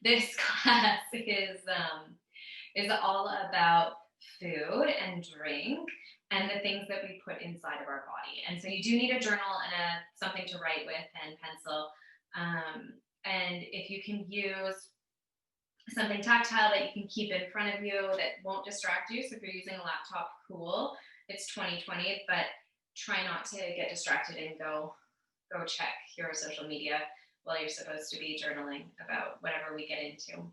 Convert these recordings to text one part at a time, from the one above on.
This class is all about food and drink and the things that we put inside of our body. And so you do need a journal and something to write with, pen, pencil. And if you can use something tactile that you can keep in front of you that won't distract you. So if you're using a laptop, cool. It's 2020, but try not to get distracted and go check your social media while you're supposed to be journaling about whatever we get into.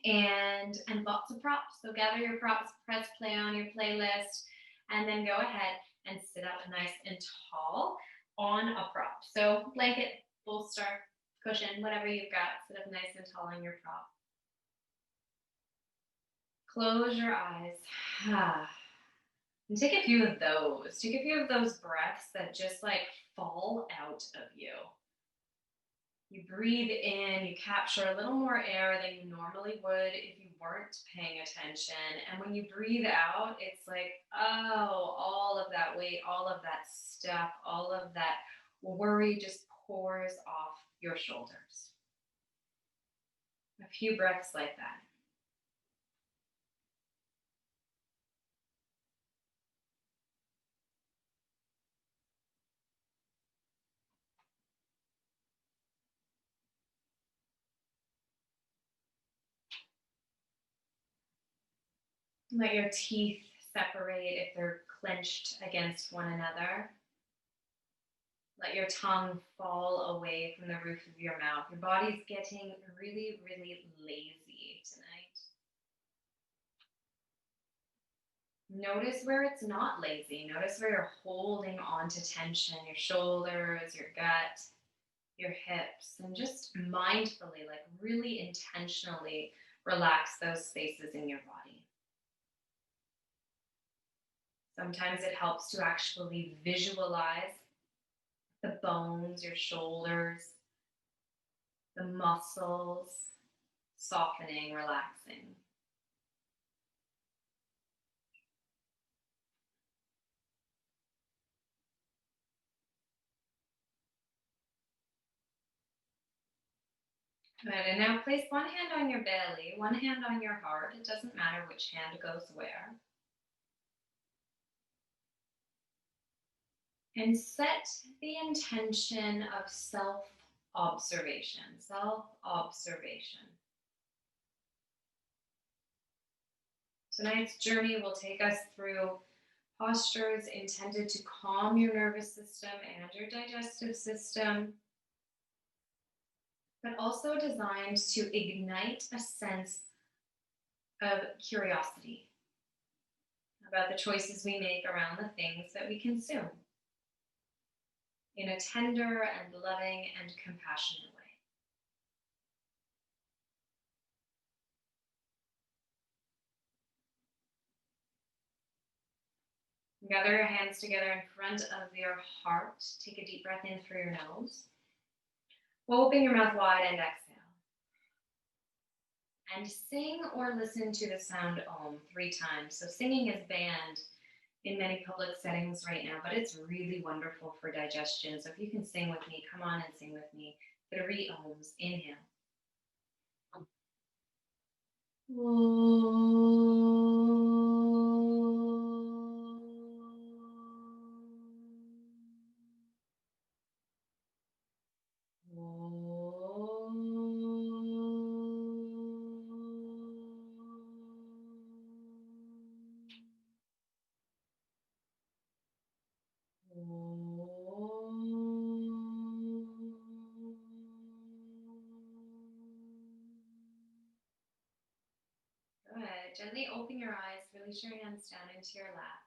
And lots of props. So gather your props, press play on your playlist, and then go ahead and sit up nice and tall on a prop. So blanket, bolster, cushion, whatever you've got, sit up nice and tall on your prop. Close your eyes. And take a few of those. Take a few of those breaths that just like fall out of you. You breathe in, you capture a little more air than you normally would if you weren't paying attention. And when you breathe out, it's like, oh, all of that weight, all of that stuff, all of that worry just pours off your shoulders. A few breaths like that. Let your teeth separate if they're clenched against one another. Let your tongue fall away from the roof of your mouth. Your body's getting really, really lazy tonight. Notice where it's not lazy. Notice where you're holding on to tension, your shoulders, your gut, your hips, and just mindfully, like really intentionally relax those spaces in your body. Sometimes it helps to actually visualize the bones, your shoulders, the muscles, softening, relaxing. Good, and now place one hand on your belly, one hand on your heart. It doesn't matter which hand goes where. And set the intention of self-observation, self-observation. Tonight's journey will take us through postures intended to calm your nervous system and your digestive system, but also designed to ignite a sense of curiosity about the choices we make around the things that we consume in a tender and loving and compassionate way. Gather your hands together in front of your heart. Take a deep breath in through your nose. Open your mouth wide and exhale. And sing or listen to the sound Om 3 times. So singing is banned in many public settings right now, but it's really wonderful for digestion. So if you can sing with me, come on and sing with me. 3 Oms. Inhale. Gently open your eyes, release your hands down into your lap.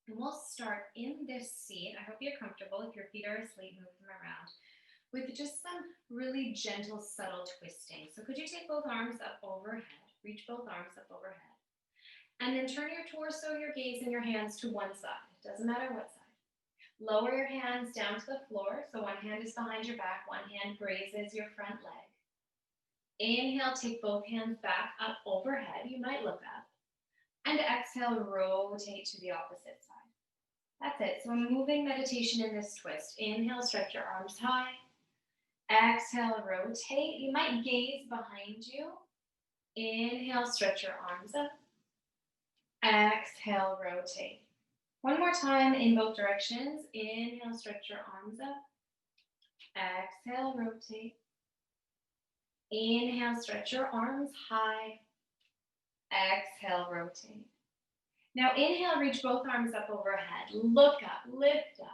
And we'll start in this seat. I hope you're comfortable. If your feet are asleep, move them around with just some really gentle, subtle twisting. So could you take both arms up overhead? Reach both arms up overhead. And then turn your torso, your gaze, and your hands to one side. It doesn't matter what side. Lower your hands down to the floor. So one hand is behind your back, one hand grazes your front leg. Inhale, take both hands back up overhead. You might look up. And exhale, rotate to the opposite side. That's it. So a moving meditation in this twist. Inhale, stretch your arms high. Exhale, rotate. You might gaze behind you. Inhale, stretch your arms up. Exhale, rotate. One more time in both directions. Inhale, stretch your arms up. Exhale, rotate. Inhale, stretch your arms high. Exhale, rotate. Now inhale, reach both arms up overhead. Look up, lift up.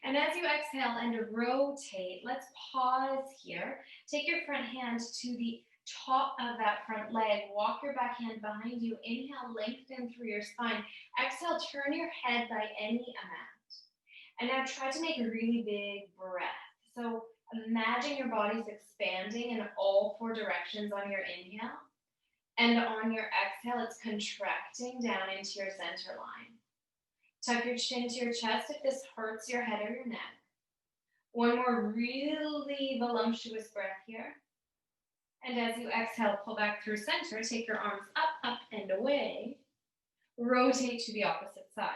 And as you exhale and rotate, let's pause here. Take your front hand to the top of that front leg. Walk your back hand behind you. Inhale, lengthen through your spine. Exhale, turn your head by any amount. And now try to make a really big breath. So imagine your body's expanding in all four directions on your inhale. And on your exhale, it's contracting down into your center line. Tuck your chin to your chest if this hurts your head or your neck. One more really voluptuous breath here. And as you exhale, pull back through center. Take your arms up, up, and away. Rotate to the opposite side.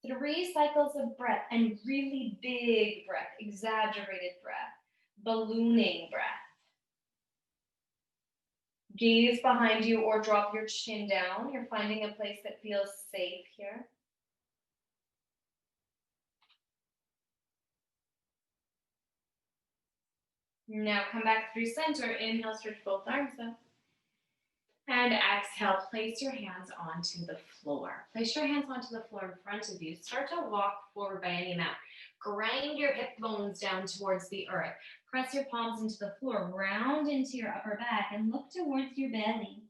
3 cycles of breath and really big breath, exaggerated breath, ballooning breath. Gaze behind you or drop your chin down. You're finding a place that feels safe here. Now come back through center. Inhale, stretch both arms up. And exhale, place your hands onto the floor. Place your hands onto the floor in front of you. Start to walk forward by any amount. Grind your hip bones down towards the earth. Press your palms into the floor. Round into your upper back and look towards your belly.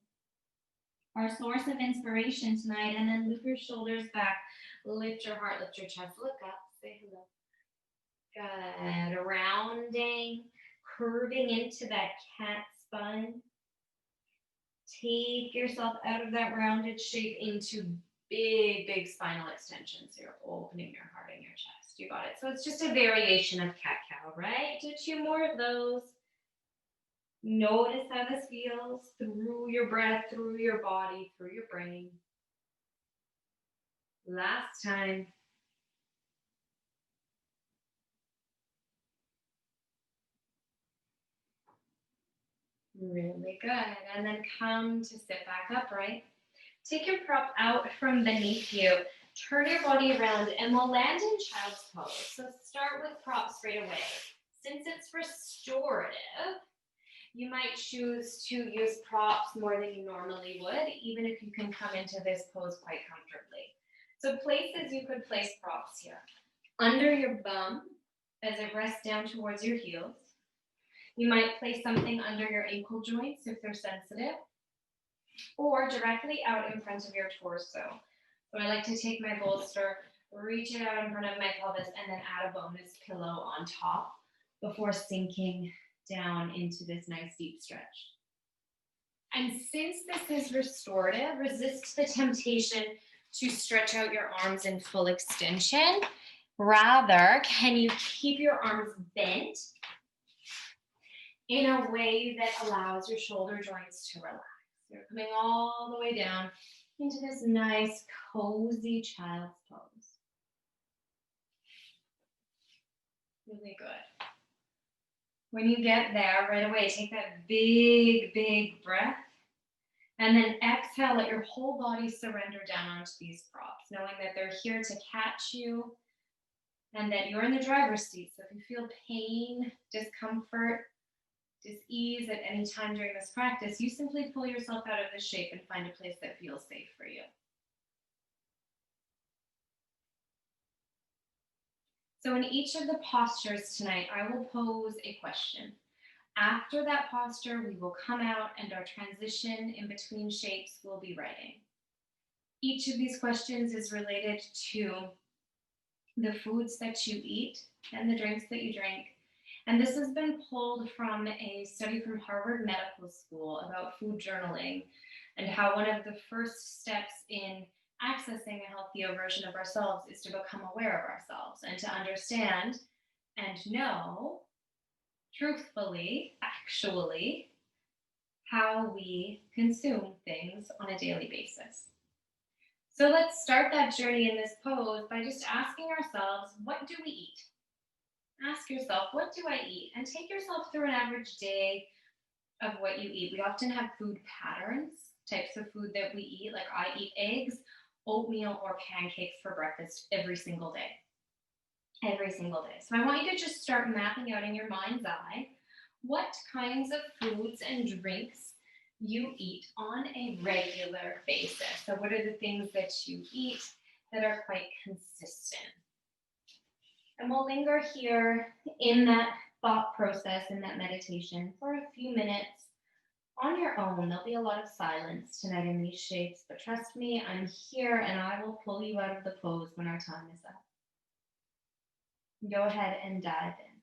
Our source of inspiration tonight. And then loop your shoulders back. Lift your heart, lift your chest. Look up. Say hello. Good. Rounding. Curving into that cat spine. Take yourself out of that rounded shape into big, big spinal extensions. You're opening your heart and your chest. You got it. So it's just a variation of cat-cow, right? Do 2 more of those. Notice how this feels through your breath, through your body, through your brain. Last time. Really good. And then come to sit back upright. Take your prop out from beneath you. Turn your body around and we'll land in child's pose. So start with props straight away. Since it's restorative, you might choose to use props more than you normally would, even if you can come into this pose quite comfortably. So places you could place props here. Under your bum, as it rests down towards your heels. You might place something under your ankle joints if they're sensitive, or directly out in front of your torso. So I like to take my bolster, reach it out in front of my pelvis, and then add a bonus pillow on top before sinking down into this nice deep stretch. And since this is restorative, resist the temptation to stretch out your arms in full extension. Rather, can you keep your arms bent in a way that allows your shoulder joints to relax? You're coming all the way down into this nice, cozy child's pose. Really good. When you get there, right away, take that big, big breath. And then exhale, let your whole body surrender down onto these props, knowing that they're here to catch you and that you're in the driver's seat. So if you feel pain, discomfort, dis-ease at any time during this practice, you simply pull yourself out of this shape and find a place that feels safe for you. So in each of the postures tonight, I will pose a question. After that posture, we will come out and our transition in between shapes will be writing. Each of these questions is related to the foods that you eat and the drinks that you drink. And this has been pulled from a study from Harvard Medical School about food journaling and how one of the first steps in accessing a healthier version of ourselves is to become aware of ourselves and to understand and know, truthfully, actually, how we consume things on a daily basis. So let's start that journey in this pose by just asking ourselves, what do we eat? Ask yourself, what do I eat? And take yourself through an average day of what you eat. We often have food patterns, types of food that we eat. Like I eat eggs, oatmeal, or pancakes for breakfast every single day. Every single day. So I want you to just start mapping out in your mind's eye what kinds of foods and drinks you eat on a regular basis. So what are the things that you eat that are quite consistent? And we'll linger here in that thought process, in that meditation for a few minutes on your own. There'll be a lot of silence tonight in these shapes, but trust me, I'm here and I will pull you out of the pose when our time is up. Go ahead and dive in.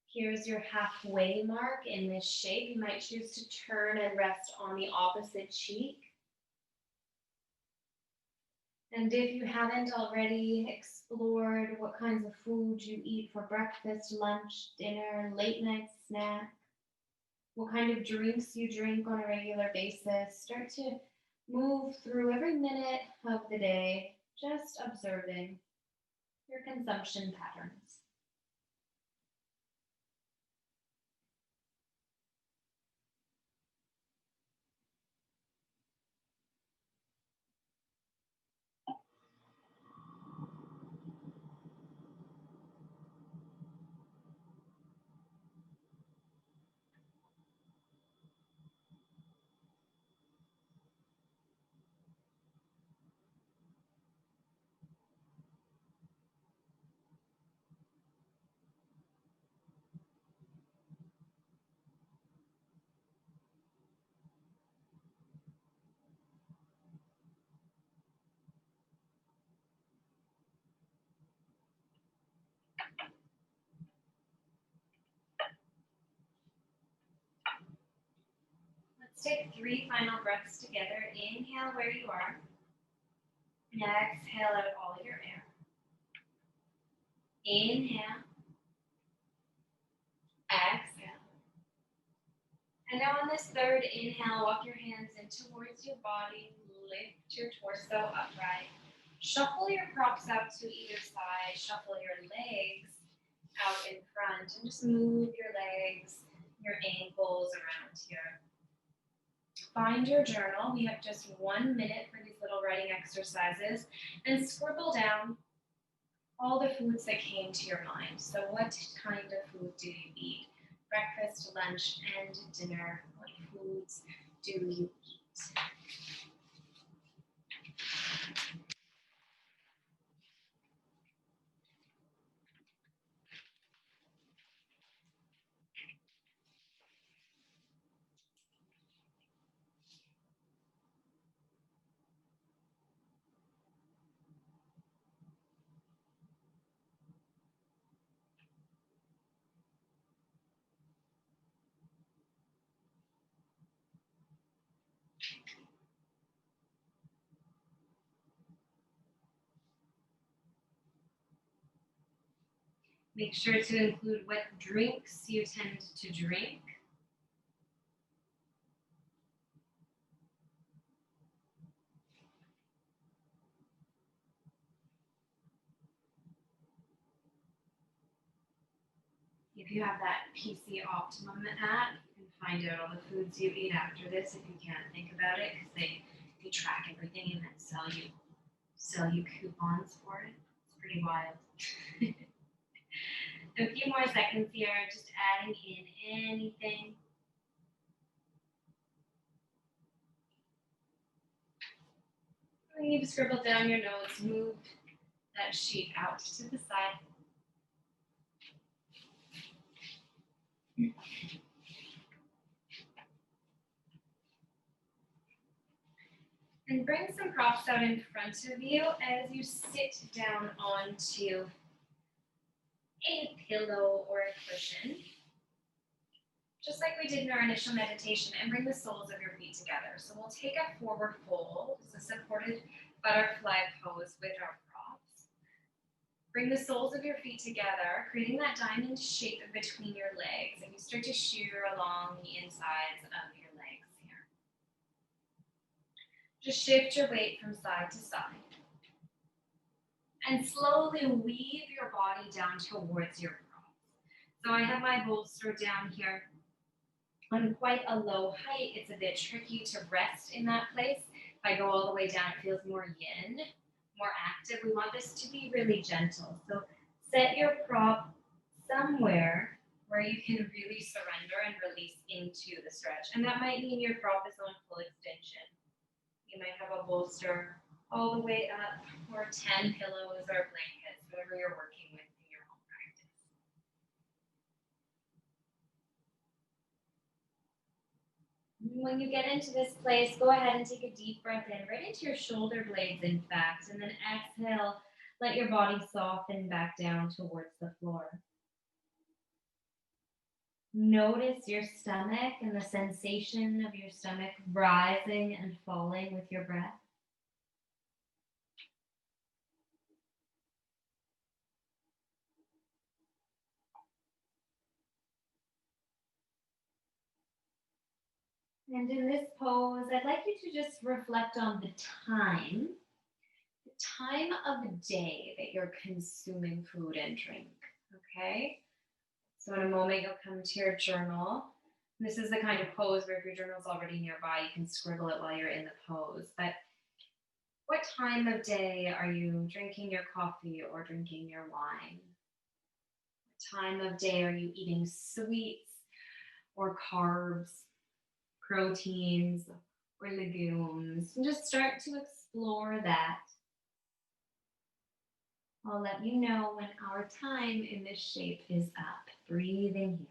Here's your halfway mark in this shape. You might choose to turn and rest on the opposite cheek. And if you haven't already explored what kinds of food you eat for breakfast, lunch, dinner, late night snack, what kind of drinks you drink on a regular basis, start to move through every minute of the day, just observing your consumption patterns. Let's take 3 final breaths together. Inhale where you are. And exhale out all your air. Inhale. Exhale. And now on this third inhale, walk your hands in towards your body. Lift your torso upright. Shuffle your props out to either side. Shuffle your legs out in front. And just move your legs, your ankles around here. Find your journal. We have just 1 minute for these little writing exercises. And scribble down all the foods that came to your mind. So what kind of food do you eat? Breakfast, lunch, and dinner. What foods do you eat? Make sure to include what drinks you tend to drink. If you have that PC Optimum app, you can find out all the foods you eat after this if you can't think about it, because they track everything and then sell you coupons for it. pretty wild. A few more seconds here, just adding in anything. You've scribbled down your notes, move that sheet out to the side. And bring some props out in front of you as you sit down onto a pillow or a cushion, just like we did in our initial meditation, and bring the soles of your feet together. So we'll take a forward fold, it's a supported butterfly pose with our props. Bring the soles of your feet together, creating that diamond shape between your legs, and you start to shear along the insides of your legs here. Just shift your weight from side to side. And slowly weave your body down towards your props. So I have my bolster down here on quite a low height. It's a bit tricky to rest in that place. If I go all the way down, it feels more yin, more active. We want this to be really gentle. So set your prop somewhere where you can really surrender and release into the stretch. And that might mean your prop is on full extension. You might have a bolster all the way up, or 10 pillows or blankets, whatever you're working with in your home practice. When you get into this place, go ahead and take a deep breath in, right into your shoulder blades, in fact, and then exhale, let your body soften back down towards the floor. Notice your stomach and the sensation of your stomach rising and falling with your breath. And in this pose, I'd like you to just reflect on the time of day that you're consuming food and drink, okay? So in a moment, you'll come to your journal. This is the kind of pose where if your journal's already nearby, you can scribble it while you're in the pose. But what time of day are you drinking your coffee or drinking your wine? What time of day are you eating sweets or carbs, proteins or legumes? And just start to explore that. I'll let you know when our time in this shape is up. Breathing here.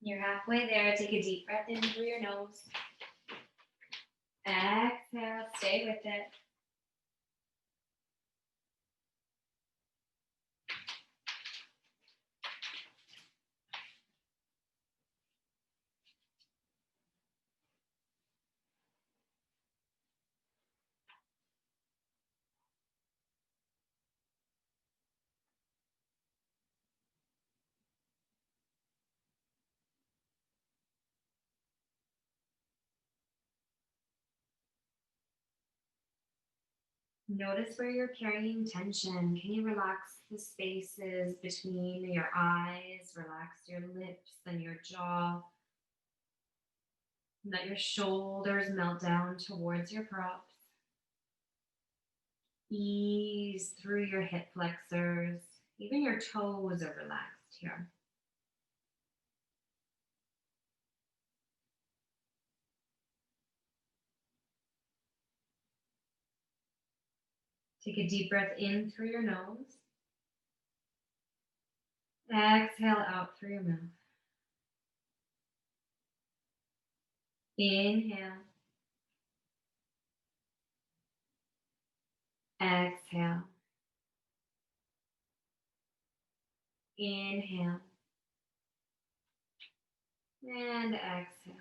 You're halfway there. Take a deep breath in through your nose. Exhale, stay with it. Notice where you're carrying tension. Can you relax the spaces between your eyes? Relax your lips and your jaw. Let your shoulders melt down towards your props. Ease through your hip flexors. Even your toes are relaxed here. Take a deep breath in through your nose. Exhale out through your mouth. Inhale. Exhale. Inhale. And exhale.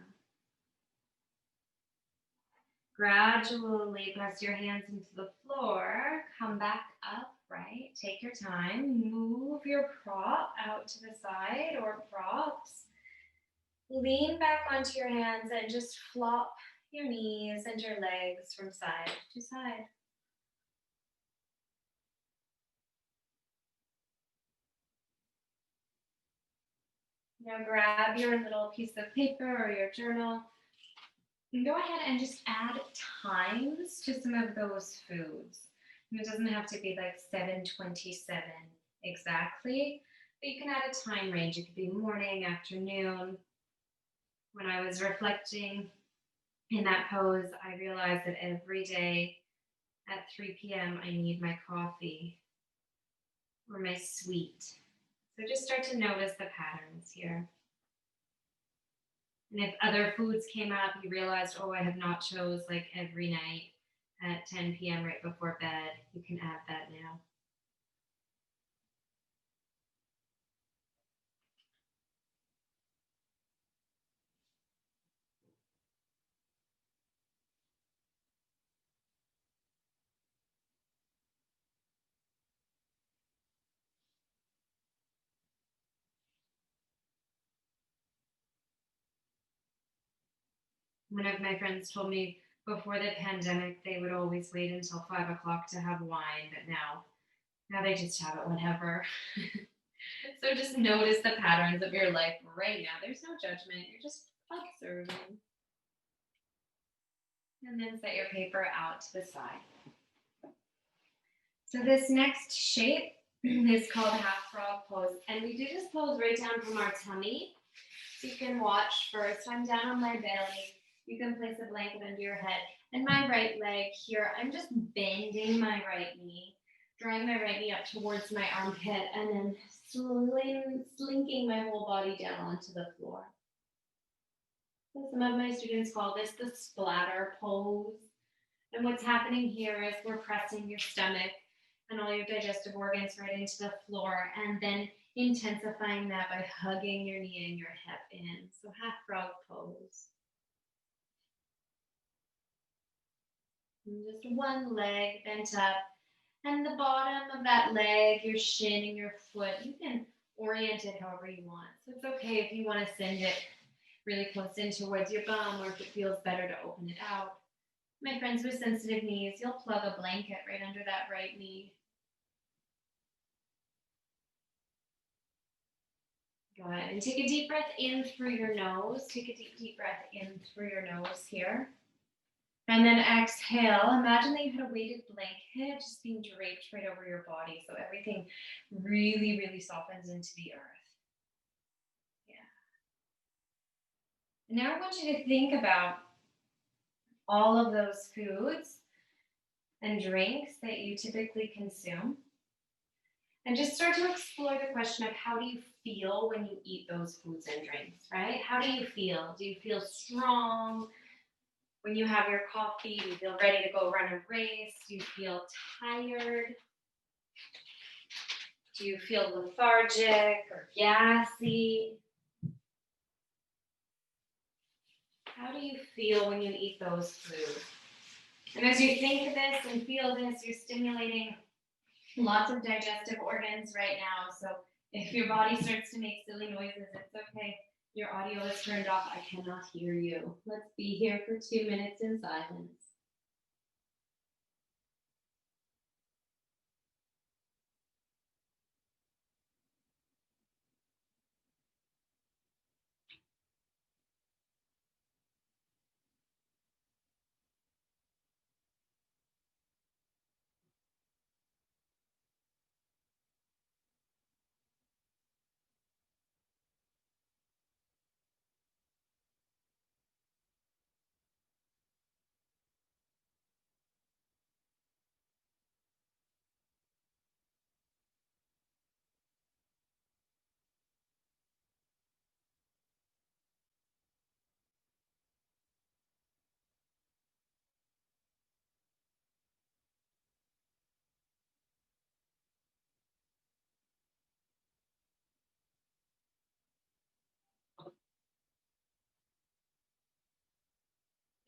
Gradually press your hands into the floor. Come back upright. Take your time. Move your prop out to the side or props. Lean back onto your hands and just flop your knees and your legs from side to side. Now grab your little piece of paper or your journal and go ahead and just add times to some of those foods. And it doesn't have to be like 7:27 exactly, but you can add a time range. It could be morning, afternoon. When I was reflecting in that pose, I realized that every day at 3 p.m. I need my coffee or my sweet. So just start to notice the patterns here. And if other foods came up, you realized, oh, I have nachos like every night at 10 p.m. right before bed, you can add that now. One of my friends told me before the pandemic, they would always wait until 5 o'clock to have wine, but now they just have it whenever. So just notice the patterns of your life right now. There's no judgment. You're just observing. And then set your paper out to the side. So this next shape is called half frog pose. And we do this pose right down from our tummy. So you can watch first. I'm down on my belly. You can place a blanket under your head. And my right leg here, I'm just bending my right knee, drawing my right knee up towards my armpit, and then slinking my whole body down onto the floor. So some of my students call this the splatter pose. And what's happening here is we're pressing your stomach and all your digestive organs right into the floor, and then intensifying that by hugging your knee and your hip in. So half frog pose. And just one leg bent up, and the bottom of that leg, your shin and your foot, you can orient it however you want. So it's okay if you want to send it really close in towards your bum, or if it feels better to open it out. My friends with sensitive knees, you'll plug a blanket right under that right knee. Go ahead and take a deep breath in through your nose. Take a deep breath in through your nose here. And then exhale. Imagine that you had a weighted blanket just being draped right over your body. So everything really, really softens into the earth. Yeah. And now I want you to think about all of those foods and drinks that you typically consume. And just start to explore the question of how do you feel when you eat those foods and drinks, right? How do you feel? Do you feel strong? When you have your coffee, do you feel ready to go run a race? Do you feel tired? Do you feel lethargic or gassy? How do you feel when you eat those foods? And as you think of this and feel this, you're stimulating lots of digestive organs right now. So if your body starts to make silly noises, it's okay. Your audio is turned off. I cannot hear you. Let's be here for 2 minutes in silence.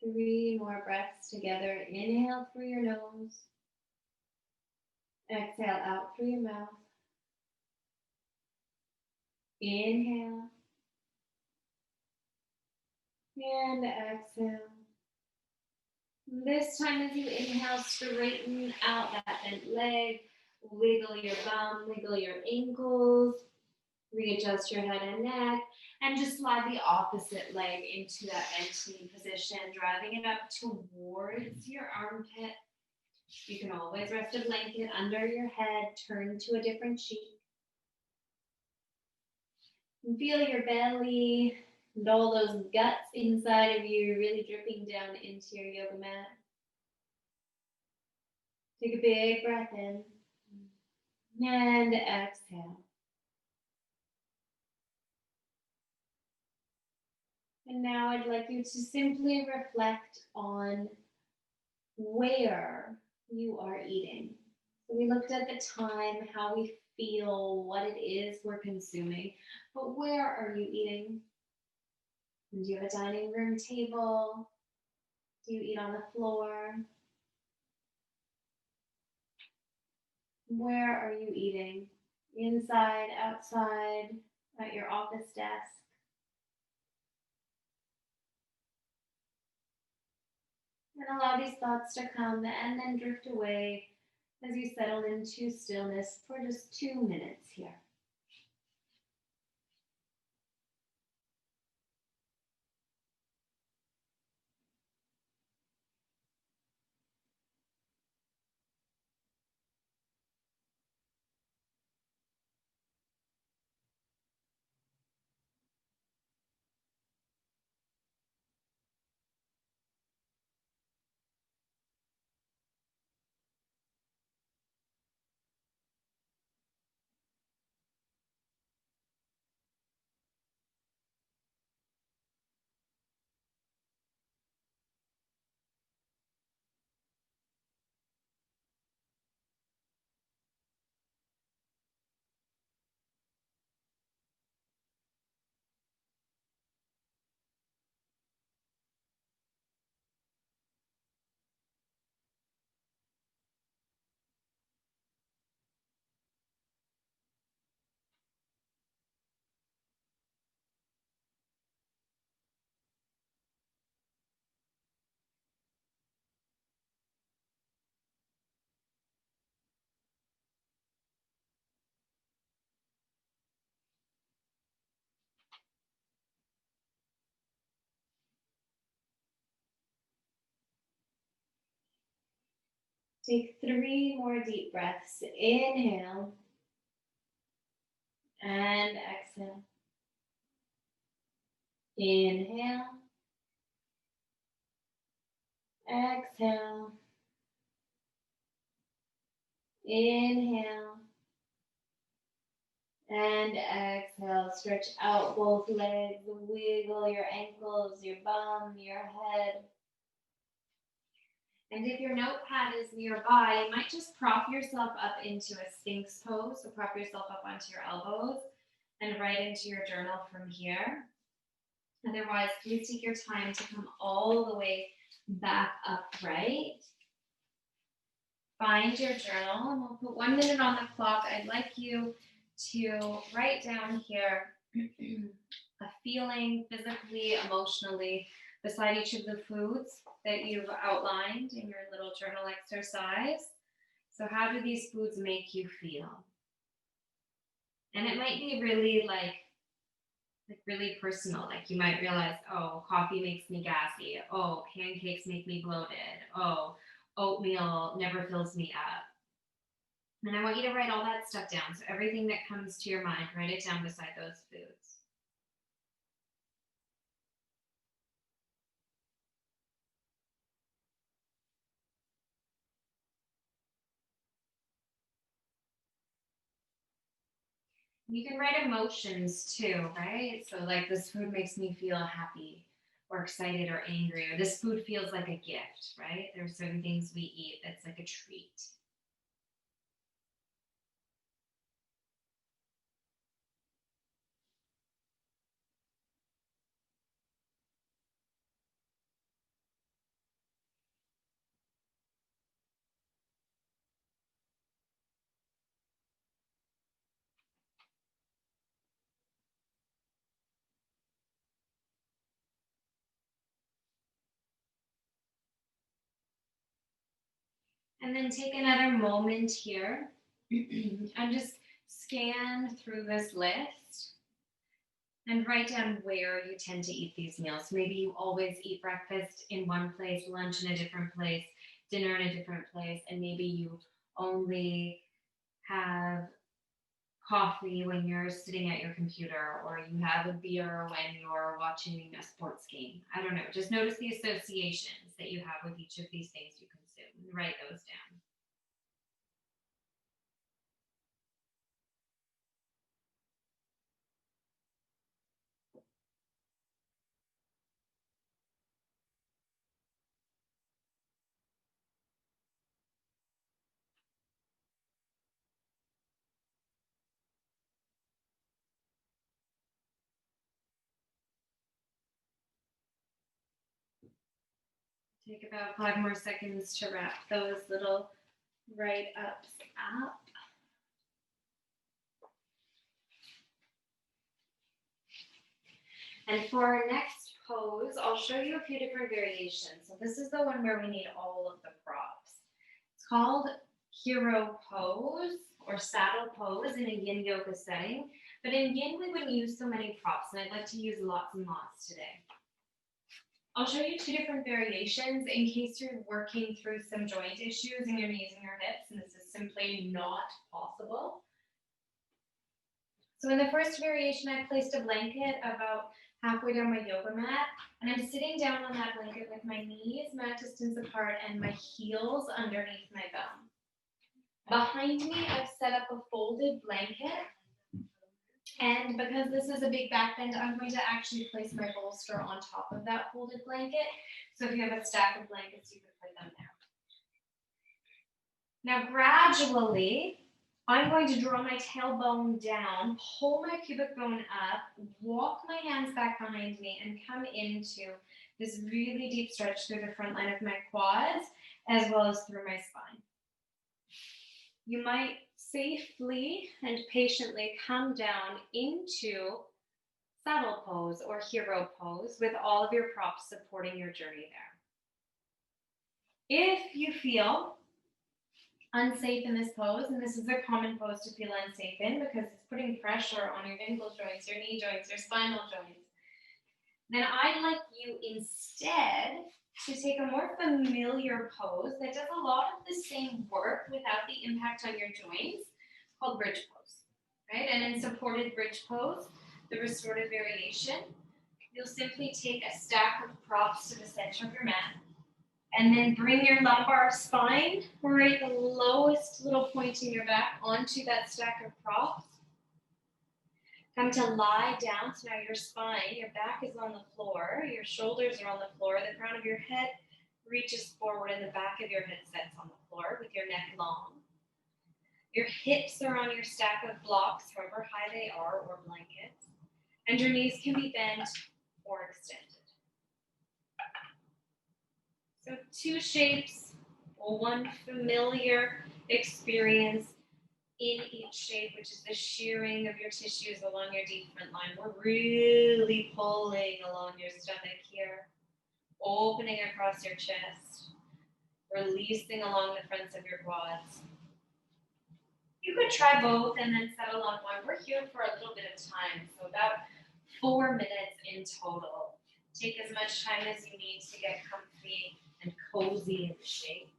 3 more breaths together. Inhale through your nose. Exhale out through your mouth. Inhale. And exhale. This time as you inhale, straighten out that bent leg. Wiggle your bum, wiggle your ankles. Readjust your head and neck. And just slide the opposite leg into that bent knee position, driving it up towards your armpit. You can always rest a blanket under your head, turn to a different cheek. And feel your belly and all those guts inside of you really dripping down into your yoga mat. Take a big breath in and exhale. And now I'd like you to simply reflect on where you are eating. So we looked at the time, how we feel, what it is we're consuming, but where are you eating? Do you have a dining room table? Do you eat on the floor? Where are you eating? Inside, outside, at your office desk? And allow these thoughts to come and then drift away as you settle into stillness for just 2 minutes here. Take 3 more deep breaths. Inhale and exhale. Inhale, exhale, inhale, and exhale. Stretch out both legs, wiggle your ankles, your bum, your head. And if your notepad is nearby, you might just prop yourself up into a Sphinx pose. So prop yourself up onto your elbows and write into your journal from here. Otherwise, please take your time to come all the way back upright. Find your journal, and we'll put 1 minute on the clock. I'd like you to write down here a feeling physically, emotionally, beside each of the foods that you've outlined in your little journal exercise. So how do these foods make you feel? And it might be really really personal. Like you might realize, oh, coffee makes me gassy. Oh, pancakes make me bloated. Oh, oatmeal never fills me up. And I want you to write all that stuff down. So everything that comes to your mind, write it down beside those foods. You can write emotions too, right? So like this food makes me feel happy or excited or angry, or this food feels like a gift, right? There are certain things we eat that's like a treat. And then take another moment here and just scan through this list and write down where you tend to eat these meals. Maybe you always eat breakfast in one place, lunch in a different place, dinner in a different place, and maybe you only have coffee when you're sitting at your computer, or you have a beer when you're watching a sports game. I don't know. Just notice the associations that you have with each of these things you consume and write those down. Take about 5 more seconds to wrap those little write-ups up. And for our next pose, I'll show you a few different variations. So this is the one where we need all of the props. It's called hero pose or saddle pose in a yin yoga setting. But in yin, we wouldn't use so many props, and I'd like to use lots and lots today. I'll show you two different variations in case you're working through some joint issues in your knees and your hips, and this is simply not possible. So in the first variation, I placed a blanket about halfway down my yoga mat, and I'm sitting down on that blanket with my knees mat distance apart and my heels underneath my bum. Behind me, I've set up a folded blanket, and because this is a big back bend, I'm going to actually place my bolster on top of that folded blanket. So if you have a stack of blankets, you could put them there. Now gradually, I'm going to draw my tailbone down, pull my pubic bone up, walk my hands back behind me, and come into this really deep stretch through the front line of my quads, as well as through my spine. You might safely and patiently come down into saddle pose or hero pose with all of your props supporting your journey there. If you feel unsafe in this pose, and this is a common pose to feel unsafe in because it's putting pressure on your ankle joints, your knee joints, your spinal joints, then I'd like you instead to take a more familiar pose that does a lot of the same work without the impact on your joints, called bridge pose, right? And in supported bridge pose, the restorative variation, you'll simply take a stack of props to the center of your mat, and then bring your lumbar spine, right, the lowest little point in your back, onto that stack of props. Come to lie down. So now your spine, your back is on the floor, your shoulders are on the floor, the crown of your head reaches forward, and the back of your head sets on the floor with your neck long. Your hips are on your stack of blocks, however high they are, or blankets, and your knees can be bent or extended. So two shapes, one familiar experience in each shape, which is the shearing of your tissues along your deep front line. We're really pulling along your stomach here, opening across your chest, releasing along the fronts of your quads. You could try both and then settle on one. We're here for a little bit of time, so about 4 minutes in total. Take as much time as you need to get comfy and cozy in the shape.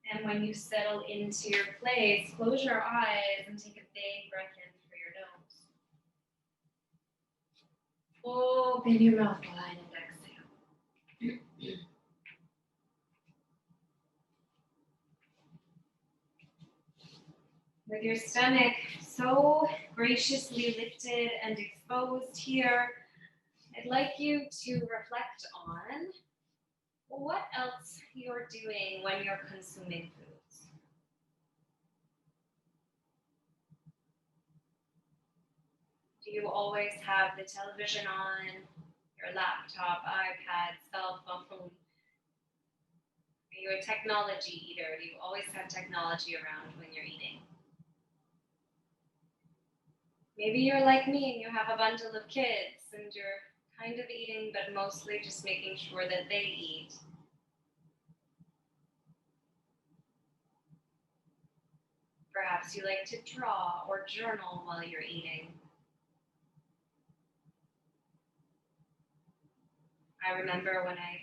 And when you settle into your place, close your eyes and take a big breath in through your nose. Open your mouth wide and exhale. With your stomach so graciously lifted and exposed here, I'd like you to reflect on what else you're doing when you're consuming foods. Do you always have the television on, your laptop, iPad, cell phone? Are you a technology eater? Do you always have technology around when you're eating? Maybe you're like me and you have a bundle of kids and you're kind of eating, but mostly just making sure that they eat. Perhaps you like to draw or journal while you're eating. I remember when I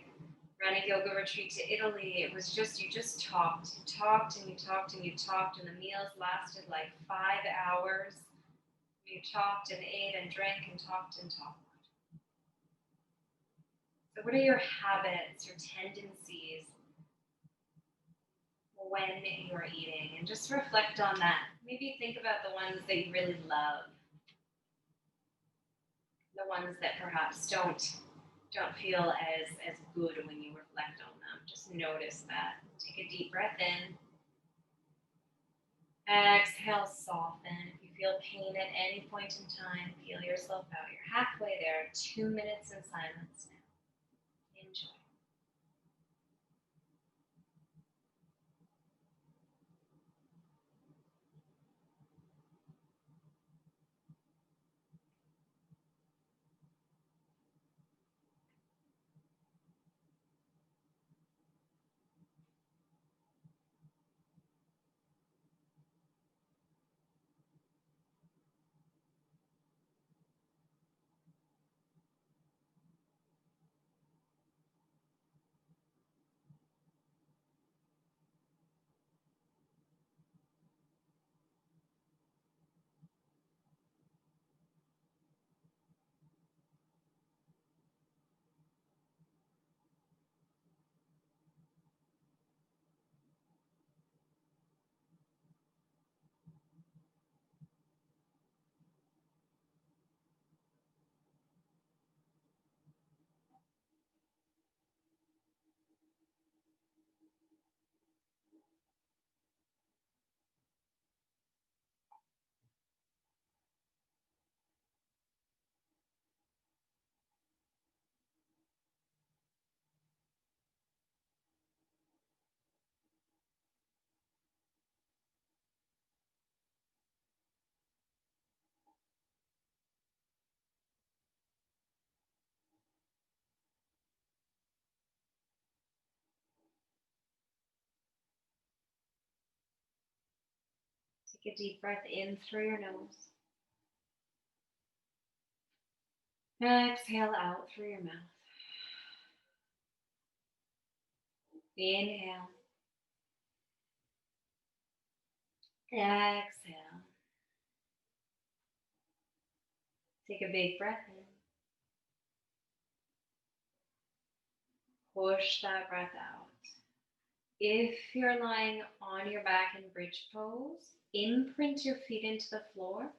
ran a yoga retreat to Italy, it was just, you just talked. You talked and you talked and you talked, and the meals lasted like 5 hours. You talked and ate and drank and talked and talked. So, what are your habits, your tendencies when you're eating? And just reflect on that. Maybe think about the ones that you really love, the ones that perhaps don't feel as good when you reflect on them. Just notice that. Take a deep breath in. Exhale, soften. If you feel pain at any point in time, feel yourself out. You're halfway there. 2 minutes in silence now. Enjoy. Take a deep breath in through your nose. Exhale out through your mouth. Inhale. Exhale. Take a big breath in. Push that breath out. If you're lying on your back in bridge pose, imprint your feet into the floor,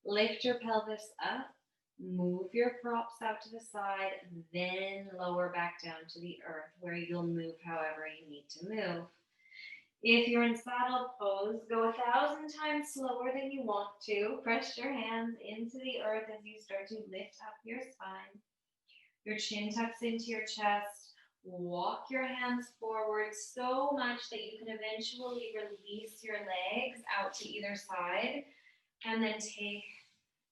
lift your pelvis up, move your props out to the side, then lower back down to the earth where you'll move however you need to move. If you're in saddle pose, go 1,000 times slower than you want to. Press your hands into the earth as you start to lift up your spine. Your chin tucks into your chest. Walk your hands forward so much that you can eventually release your legs out to either side. And then take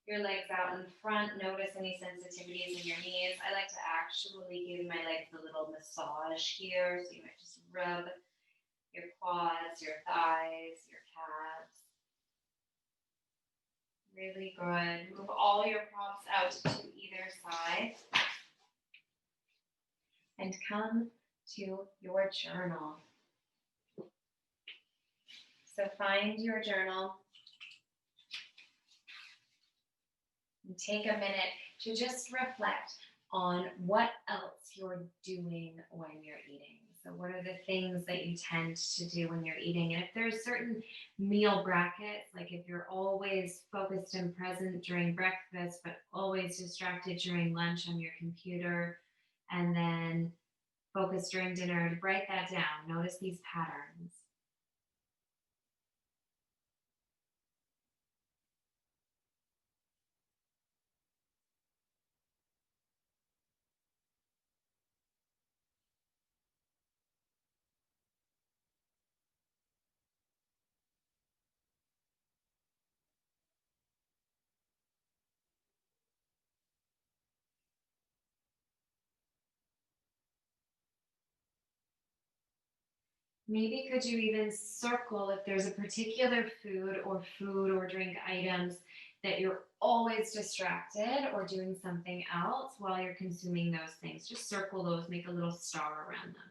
your legs out in front. Notice any sensitivities in your knees. I like to actually give my legs a little massage here. So you might just rub your quads, your thighs, your calves. Really good. Move all your props out to either side. And come to your journal. So find your journal and take a minute to just reflect on what else you're doing when you're eating. So what are the things that you tend to do when you're eating? And if there's certain meal brackets, like if you're always focused and present during breakfast, but always distracted during lunch on your computer, and then focused during dinner, to write that down. Notice these patterns. Maybe could you even circle if there's a particular food or drink items that you're always distracted or doing something else while you're consuming those things. Just circle those, make a little star around them.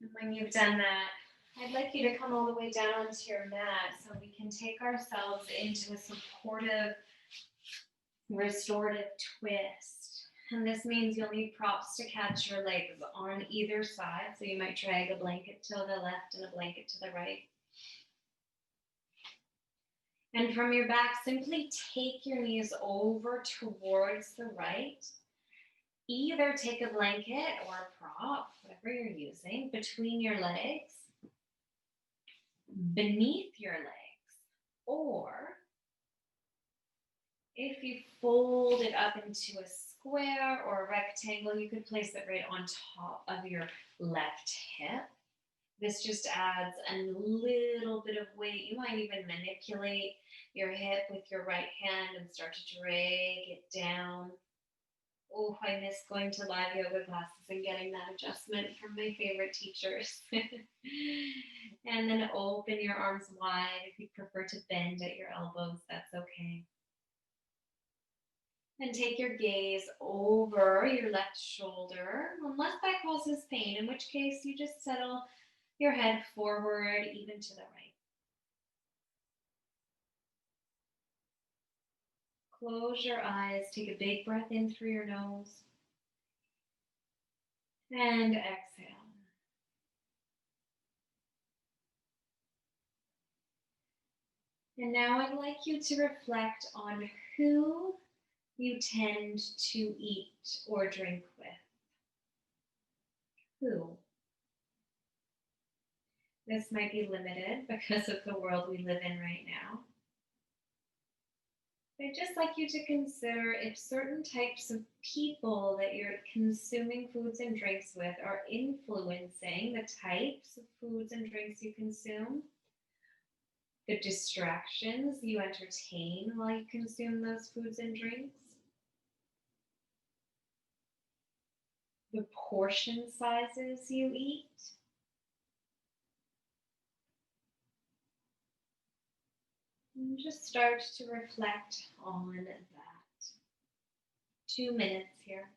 And when you've done that, I'd like you to come all the way down onto your mat so we can take ourselves into a supportive, restorative twist. And this means you'll need props to catch your legs on either side. So you might drag a blanket to the left and a blanket to the right. And from your back, simply take your knees over towards the right. Either take a blanket or a prop, whatever you're using, between your legs, beneath your legs, or if you fold it up into a square or a rectangle, you could place it right on top of your left hip. This just adds a little bit of weight. You might even manipulate your hip with your right hand and start to drag it down. Oh, I miss going to live yoga classes and getting that adjustment from my favorite teachers. And then open your arms wide. If you prefer to bend at your elbows, that's okay. And take your gaze over your left shoulder, unless that causes pain, in which case you just settle your head forward, even to the right. Close your eyes, take a big breath in through your nose, and exhale. And now I'd like you to reflect on who you tend to eat or drink with. Who? This might be limited because of the world we live in right now. I'd just like you to consider if certain types of people that you're consuming foods and drinks with are influencing the types of foods and drinks you consume, the distractions you entertain while you consume those foods and drinks, the portion sizes you eat. And just start to reflect on that. 2 minutes here.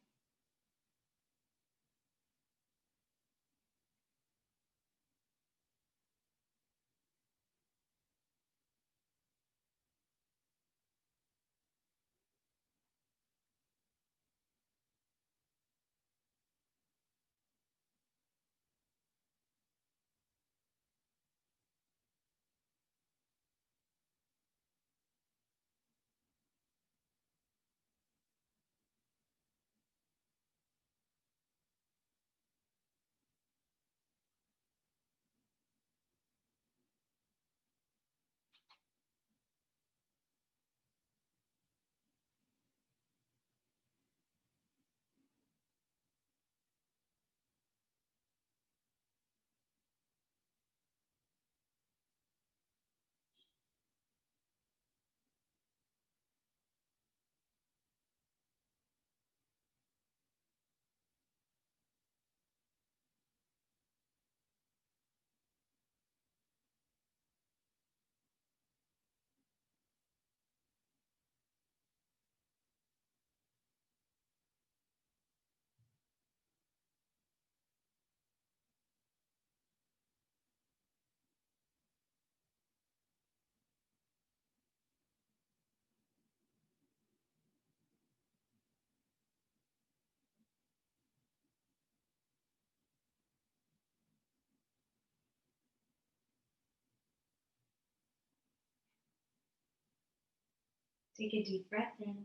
Take a deep breath in.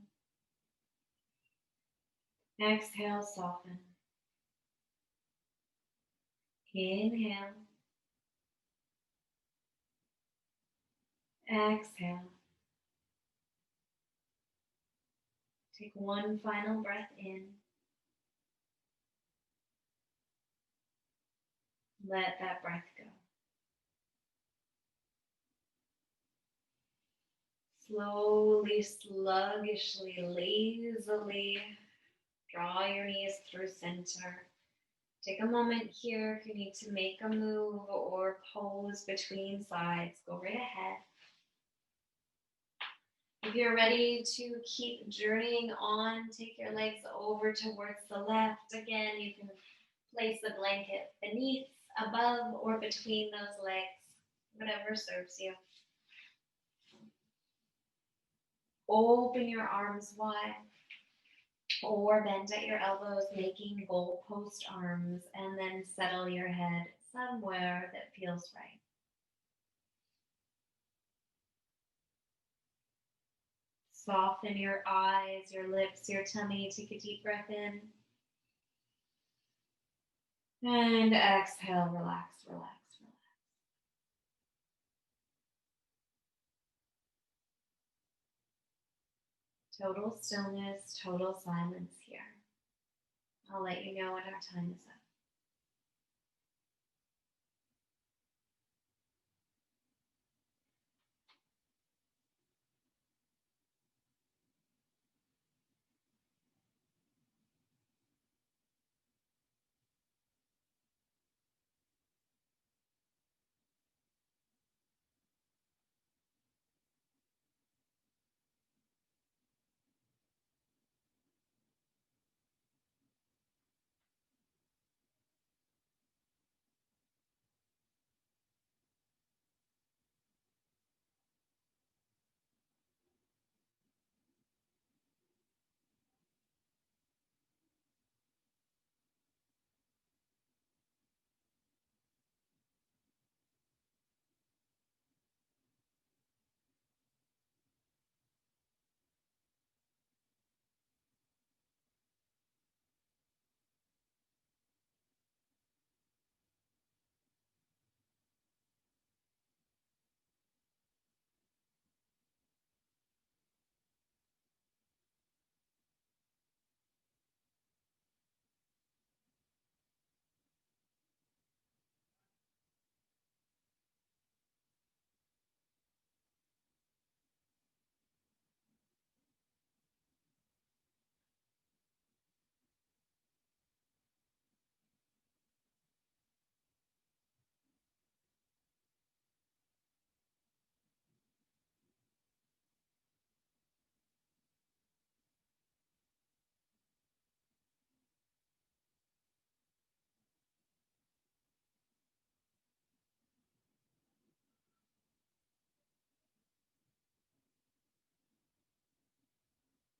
Exhale, soften. Inhale. Exhale. Take one final breath in. Let that breath go. Slowly, sluggishly, lazily draw your knees through center. Take a moment here if you need to make a move or pose between sides. Go right ahead. If you're ready to keep journeying on, take your legs over towards the left. Again, you can place the blanket beneath, above, or between those legs, whatever serves you. Open your arms wide or bend at your elbows, making goalpost arms, and then settle your head somewhere that feels right. Soften your eyes, your lips, your tummy. Take a deep breath in. And exhale, relax, relax, relax. Total stillness, total silence here. I'll let you know when our time is up.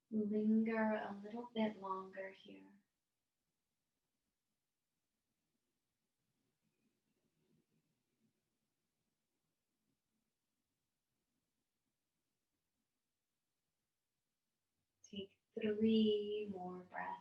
Linger a little bit longer here. Take 3 more breaths.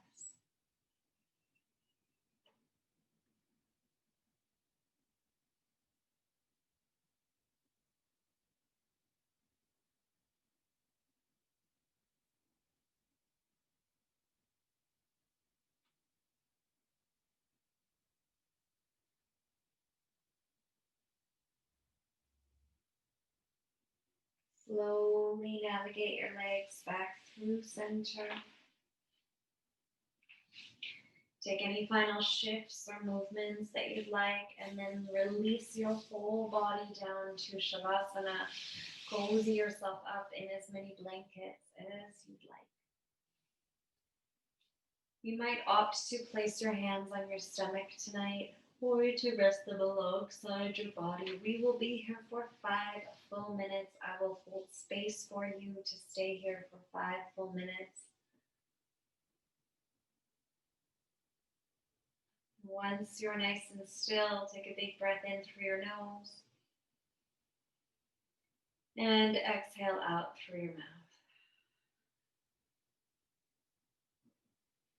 Slowly navigate your legs back through center. Take any final shifts or movements that you'd like, and then release your whole body down to Shavasana. Cozy yourself up in as many blankets as you'd like. You might opt to place your hands on your stomach tonight or to rest them alongside your body. We will be here for 5 full minutes. I will hold space for you to stay here for 5 full minutes. Once you're nice and still, take a big breath in through your nose and exhale out through your mouth.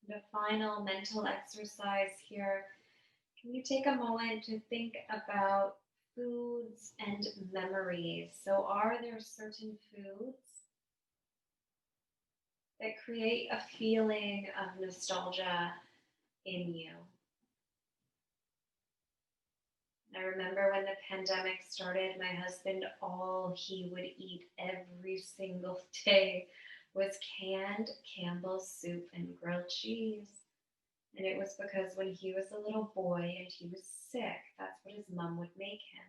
The final mental exercise here. Can you take a moment to think about foods and memories? So are there certain foods that create a feeling of nostalgia in you? I remember when the pandemic started, my husband, all he would eat every single day was canned Campbell's soup and grilled cheese. And it was because when he was a little boy and he was sick, that's what his mom would make him.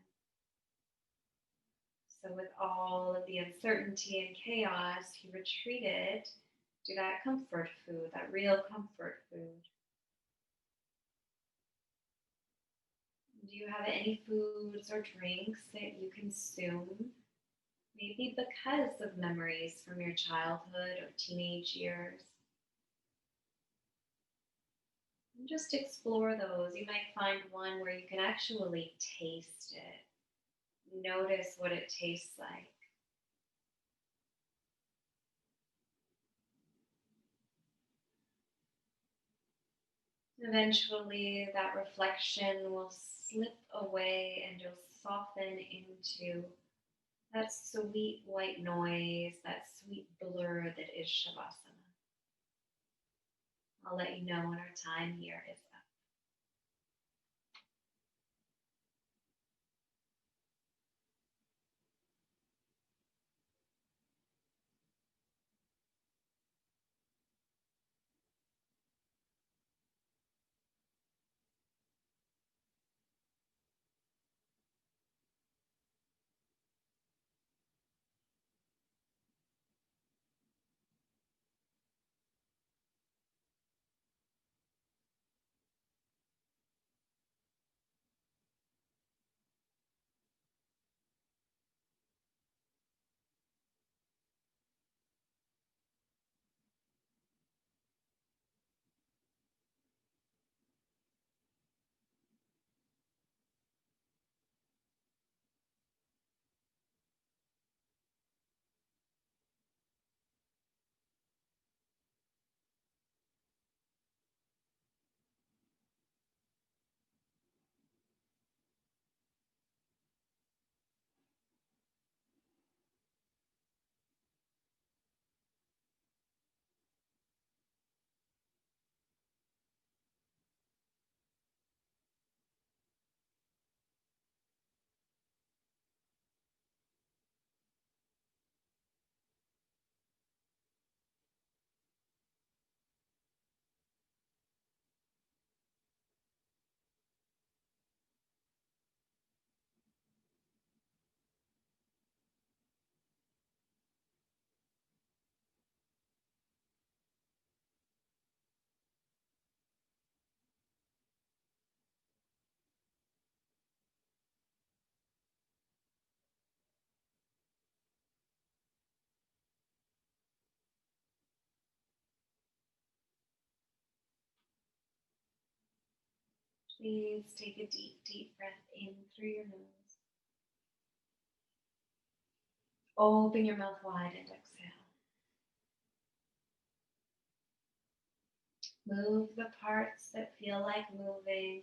So, with all of the uncertainty and chaos, he retreated to that comfort food, that real comfort food. Do you have any foods or drinks that you consume, maybe because of memories from your childhood or teenage years? And just explore those. You might find one where you can actually taste it, notice what it tastes like. Eventually, that reflection will slip away and you'll soften into that sweet white noise, that sweet blur that is Shavasana. I'll let you know when our time here is up. Please take a deep, deep breath in through your nose. Open your mouth wide and exhale. Move the parts that feel like moving.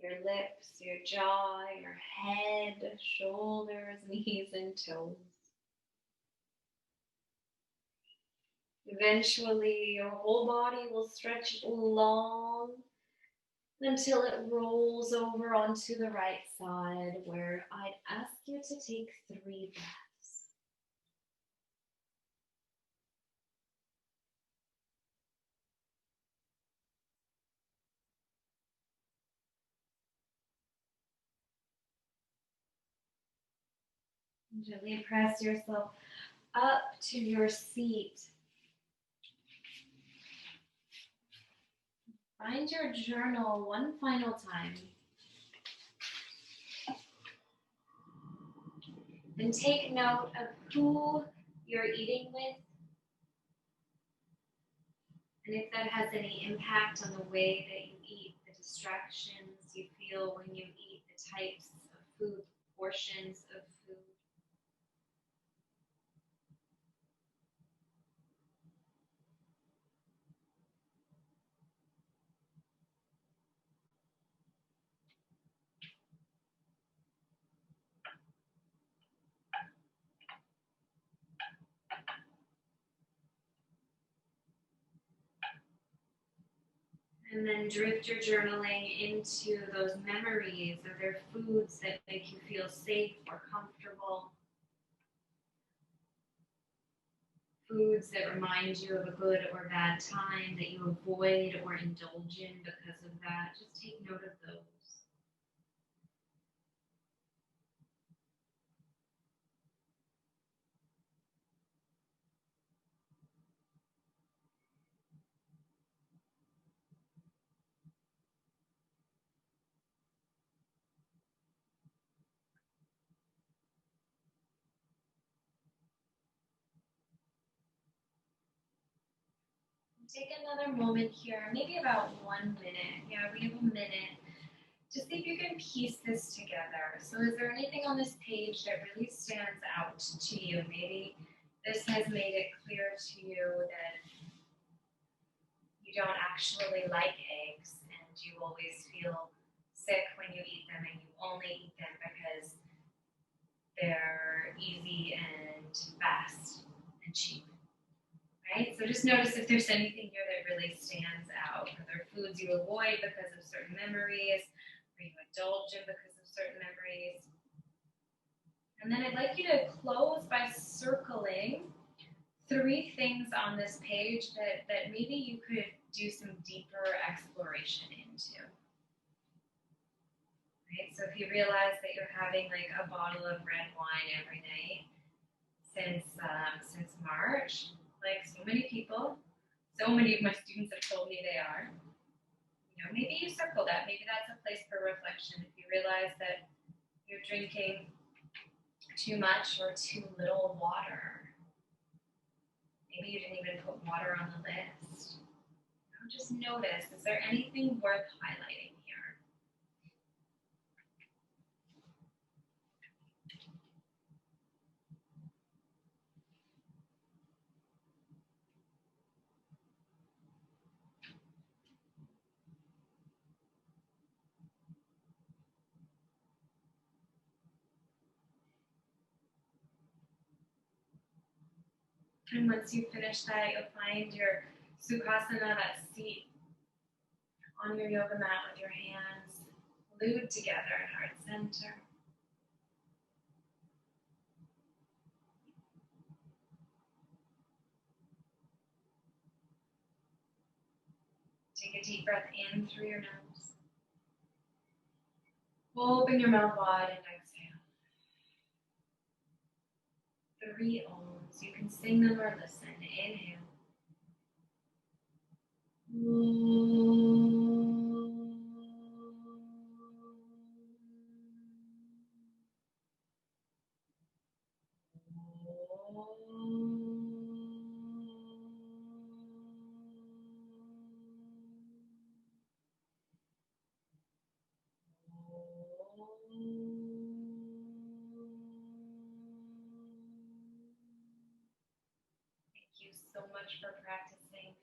Your lips, your jaw, your head, shoulders, knees, and toes. Eventually, your whole body will stretch long until it rolls over onto the right side, where I'd ask you to take 3 breaths. Gently press yourself up to your seat. Find your journal one final time. And take note of who you're eating with, and if that has any impact on the way that you eat, the distractions you feel when you eat, the types of food, portions of food. And then drift your journaling into those memories. Are there foods that make you feel safe or comfortable? Foods that remind you of a good or bad time that you avoid or indulge in because of that. Just take note of those. Take another moment here, maybe about 1 minute. Yeah, we have a minute. Just see if you can piece this together. So is there anything on this page that really stands out to you? Maybe this has made it clear to you that you don't actually like eggs and you always feel sick when you eat them and you only eat them because they're easy and fast and cheap. Right? So just notice if there's anything here that really stands out. Are there foods you avoid because of certain memories? Or you indulge in because of certain memories? And then I'd like you to close by circling 3 things on this page that maybe you could do some deeper exploration into. Right? So if you realize that you're having like a bottle of red wine every night since March, like so many people, so many of my students have told me they are. You know, maybe you circle that. Maybe that's a place for reflection. If you realize that you're drinking too much or too little water, maybe you didn't even put water on the list. You know, just notice, is there anything worth highlighting here? And once you finish that, you'll find your Sukhasana, that seat on your yoga mat with your hands glued together in heart center. Take a deep breath in through your nose. Open your mouth wide and exhale. 3 ohms. You can sing them or listen. Inhale. Thank you so much for practicing.